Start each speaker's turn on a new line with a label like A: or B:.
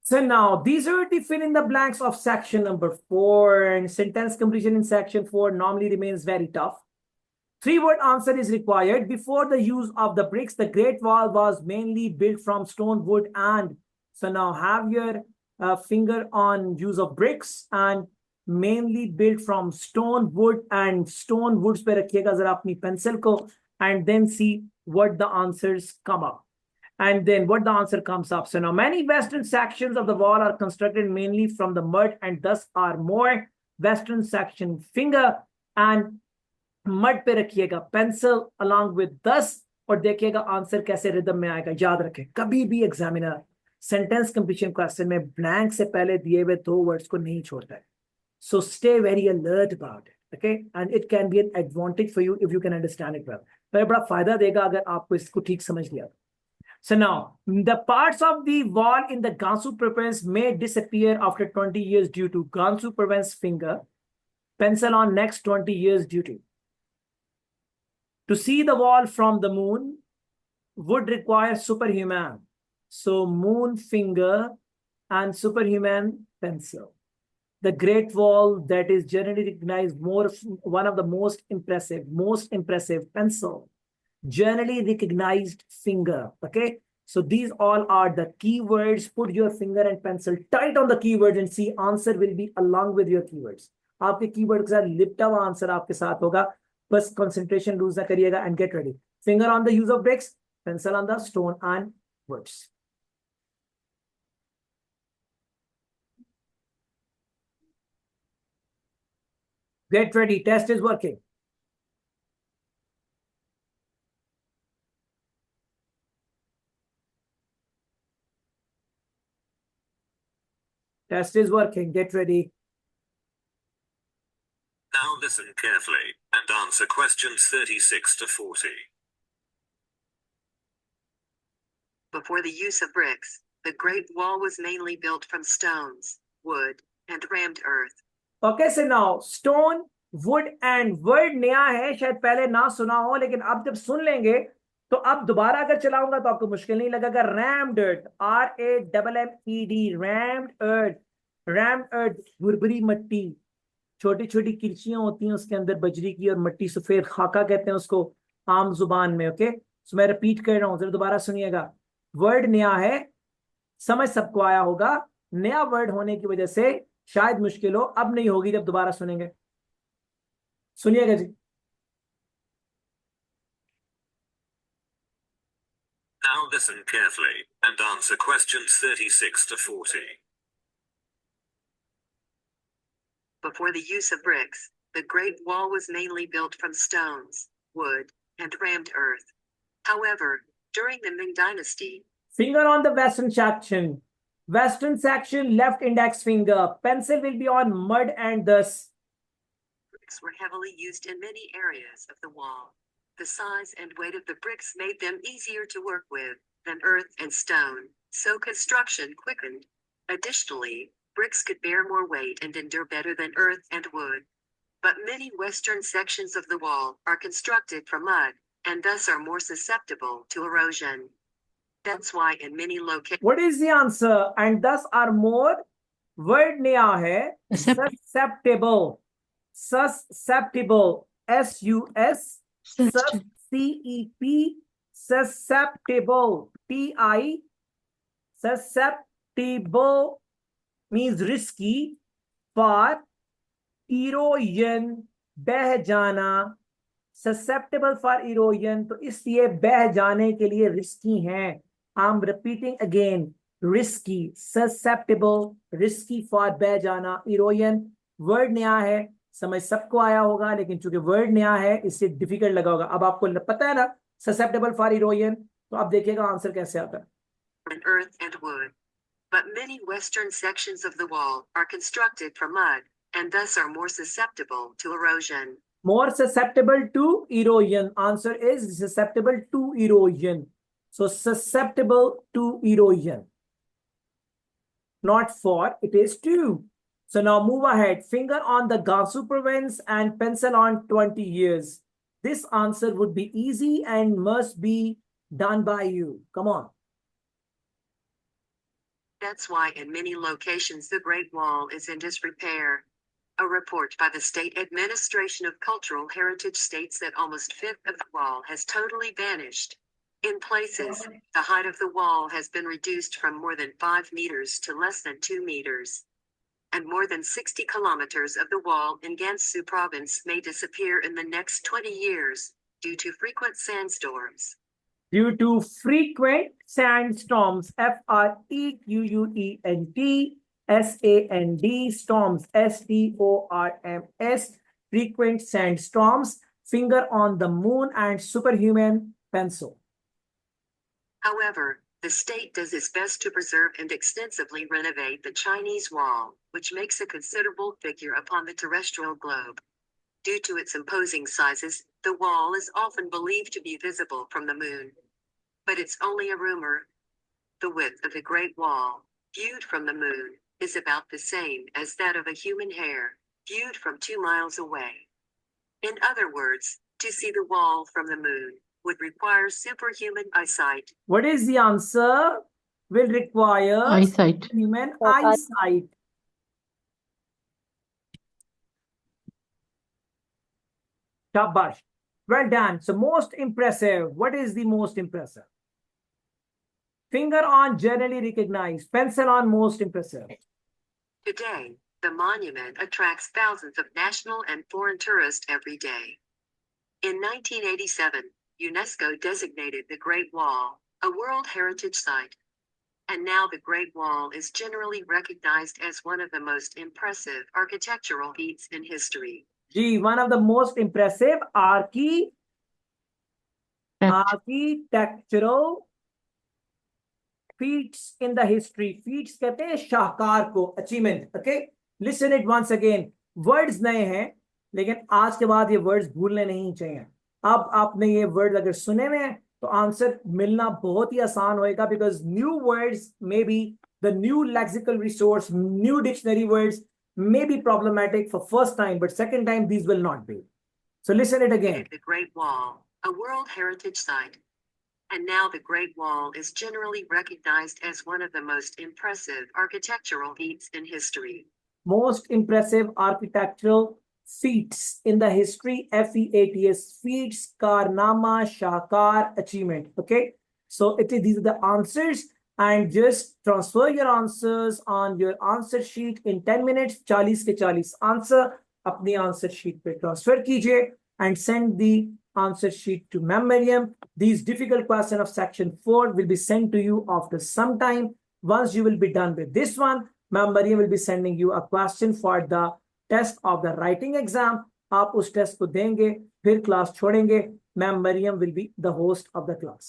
A: So now these are the fill in the blanks of section number 4, and sentence completion in section 4 normally remains very tough. 3-word answer is required. Before the use of the bricks, the Great Wall was mainly built from stone, wood, and so now have your finger on use of bricks and mainly built from stone, wood, and stone woods पे रखिएगा जरा अपनी pencil को, and then see what the answers come up. And then what the answer comes up. So now many western sections of the wall are constructed mainly from the mud and thus are more western section finger and mud पे रखिएगा pencil along with 10 और देखिएगा answer कैसे rhythm में आएगा. याद रखें कभी भी एग्जामिनर सेंटेंस कंप्लीशन क्वेश्चन में ब्लैंक से पहले दिए हुए 2 वर्ड्स को नहीं छोड़ता है. So stay very alert about it, okay? And it can be an advantage for you if you can understand it well. तो बड़ा फायदा देगा अगर आपको इसको ठीक समझ लिया. So now, the parts of the wall in the Gansu province may disappear after 20 years due to Gansu province finger. Pencil on next 20 years due to. To see the wall from the moon would require superhuman. So moon finger and superhuman pencil. The Great Wall that is generally recognized one of the most impressive pencil. Generally recognized finger. Okay. So these all are the keywords. Put your finger and pencil tight on the keywords and see answer will be along with your keywords. आपके keyword के साथ लिपटा हुआ answer आपके साथ होगा. बस concentration lose ना करिएगा and get ready. Finger on the use of bricks, pencil on the stone and words. Get ready. Test is working. Test is working. Get ready.
B: Now listen carefully and answer questions 36 to 40.
C: Before the use of bricks, the Great Wall was mainly built from stones, wood, and rammed earth.
A: Okay, so now stone, wood and word नया है, शायद पहले ना सुना हो, लेकिन अब जब सुन लेंगे तो अब दोबारा अगर चलाऊंगा तो आपको मुश्किल नहीं लगेगा. rammed earth, RAMMED, rammed earth, rammed earth, भुरभुरी मट्टी, छोटी छोटी किरचियां होती हैं उसके अंदर बजरी की और मट्टी, सफेद खाका कहते हैं उसको आम जुबान में. ओके, सो मैं रिपीट कर रहा हूं, जरा दोबारा सुनिएगा. वर्ड नया है, समझ सबको आया होगा. नया वर्ड होने की वजह से शायद मुश्किल हो, अब नहीं होगी जब दोबारा सुनेंगे. सुनिएगा जी.
B: Now listen carefully and answer questions 36 to 40.
C: Before the use of bricks, the Great Wall was mainly built from stones, wood, and rammed earth. However, during the Ming Dynasty,
A: finger on the western section. Western section, left index finger. Pencil will be on mud and thus.
C: Bricks were heavily used in many areas of the wall. The size and weight of the bricks made them easier to work with than earth and stone, so construction quickened. Additionally, bricks could bear more weight and endure better than earth and wood. But many western sections of the wall are constructed from mud, and thus are more susceptible to erosion. That's why in many locations...
A: What is the answer? And thus are more, word नया है, susceptible. Susceptible. S-U-S, C-E-P, susceptible. T-I, susceptible means risky, for erosion, बह जाना, susceptible for erosion, तो इसलिए बह जाने के लिए risky हैं. I'm repeating again, risky, susceptible, risky for बह जाना, erosion. Word नया है, समझ सबको आया होगा, लेकिन चूंकि word नया है इससे difficult लगा होगा. अब आपको पता है ना susceptible for erosion, तो अब देखिएगा आंसर कैसे आता है.
C: Earth and wood. But many western sections of the wall are constructed from mud, and thus are more susceptible to erosion.
A: More susceptible to erosion. Answer is susceptible to erosion. So susceptible to erosion. Not for, it is to. So now move ahead. Finger on the Gansu province and pencil on 20 years. This answer would be easy and must be done by you. Come on.
C: That's why in many locations the Great Wall is in disrepair. A report by the State Administration of Cultural Heritage states that almost a fifth of the wall has totally vanished. In places, the height of the wall has been reduced from more than 5 meters to less than 2 meters. And more than 60 kilometers of the wall in Gansu province may disappear in the next 20 years due to frequent sandstorms.
A: Due to frequent sandstorms, FREQUENT, SAND, storms, STORMS, frequent sandstorms, finger on the moon, and superhuman pencil.
C: However, the state does its best to preserve and extensively renovate the Chinese Wall, which makes a considerable figure upon the terrestrial globe. Due to its imposing sizes, the wall is often believed to be visible from the moon. But it's only a rumor. The width of the Great Wall, viewed from the moon, is about the same as that of a human hair, viewed from 2 miles away. In other words, to see the wall from the moon would require superhuman eyesight.
A: What is the answer? Will require
D: Eyesight.
A: human eyesight. Shabash. Well done. So most impressive. What is the most impressive? Finger on generally recognized. Pencil on most impressive.
C: Today, the monument attracts thousands of national and foreign tourists every day. In 1987, UNESCO designated the Great Wall a World Heritage Site. And now the Great Wall is generally recognized as one of the most impressive architectural feats in history.
A: G, one of the most impressive architectural feats in the history. Feats कहते हैं शाहकार को, achievement. Okay, listen it once again. Words नए हैं, लेकिन आज के बाद ये words भूलने नहीं चाहिए. अब आपने ये वर्ड अगर सुने में तो आंसर मिलना बहुत ही आसान होएगा, because new words may be the new lexical resource, new dictionary words may be problematic for first time, but second time these will not be. So listen it again.
C: The Great Wall, a World Heritage Site. And now the Great Wall is generally recognized as one of the most impressive architectural feats in history.
A: Most impressive architectural feats in the history, FEATS, feats, Karnama, Shahkar, achievement. Okay, so these are the answers, and just transfer your answers on your answer sheet in 10 minutes. 40 के 40 answer अपनी answer sheet पे transfer कीजिए and send the answer sheet to Ma'am Mariam. These difficult questions of section 4 will be sent to you after some time. Once you will be done with this one, Ma'am Mariam will be sending you a question for the test of the writing exam. आप उस test को देंगे, फिर class छोड़ेंगे. Ma'am Mariam will be the host of the class.